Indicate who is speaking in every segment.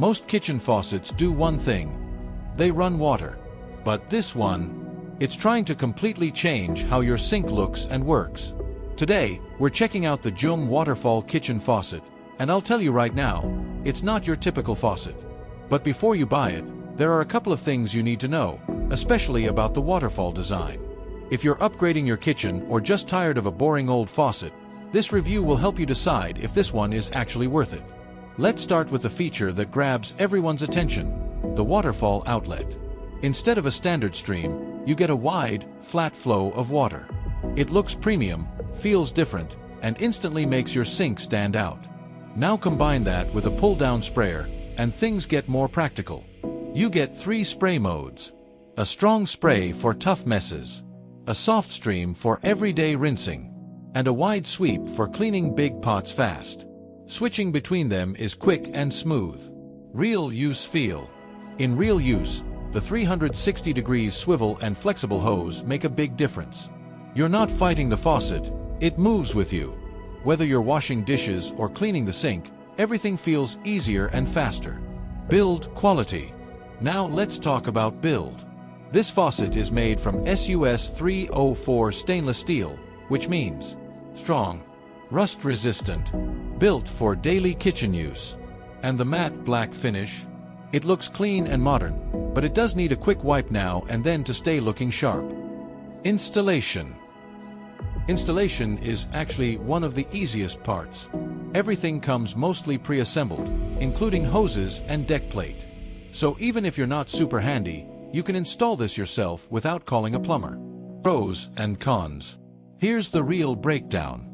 Speaker 1: Most kitchen faucets do one thing. They run water. But this one, it's trying to completely change how your sink looks and works. Today, we're checking out the Joom Waterfall kitchen faucet, and I'll tell you right now, it's not your typical faucet. But before you buy it, there are a couple of things you need to know, especially about the waterfall design. If you're upgrading your kitchen or just tired of a boring old faucet, this review will help you decide if this one is actually worth it. Let's start with the feature that grabs everyone's attention, the waterfall outlet. Instead of a standard stream, you get a wide, flat flow of water. It looks premium, feels different, and instantly makes your sink stand out. Now combine that with a pull-down sprayer, and things get more practical. You get 3 spray modes. A strong spray for tough messes, a soft stream for everyday rinsing, and a wide sweep for cleaning big pots fast. Switching between them is quick and smooth. Real use feel. In real use, the 360 degrees swivel and flexible hose make a big difference. You're not fighting the faucet, it moves with you. Whether you're washing dishes or cleaning the sink, everything feels easier and faster. Build quality. Now let's talk about build. This faucet is made from SUS 304 stainless steel, which means strong, rust-resistant, built for daily kitchen use. And the matte black finish? It looks clean and modern, but it does need a quick wipe now and then to stay looking sharp. Installation. Installation is actually one of the easiest parts. Everything comes mostly pre-assembled, including hoses and deck plate. So even if you're not super handy, you can install this yourself without calling a plumber. Pros and cons. Here's the real breakdown.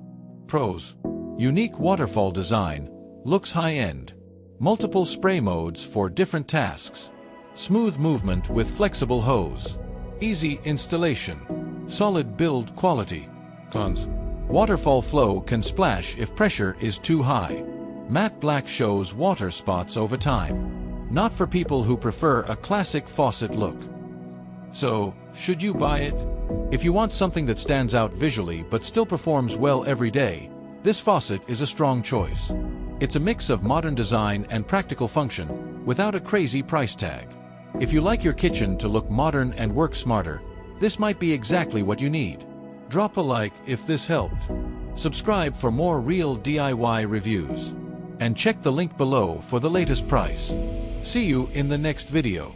Speaker 1: Pros. Unique waterfall design, looks high-end. Multiple spray modes for different tasks. Smooth movement with flexible hose. Easy installation. Solid build quality. Cons. Waterfall flow can splash if pressure is too high. Matte black shows water spots over time. Not for people who prefer a classic faucet look. So, should you buy it? If you want something that stands out visually but still performs well every day, this faucet is a strong choice. It's a mix of modern design and practical function, without a crazy price tag. If you like your kitchen to look modern and work smarter, this might be exactly what you need. Drop a like if this helped. Subscribe for more real DIY reviews. And check the link below for the latest price. See you in the next video.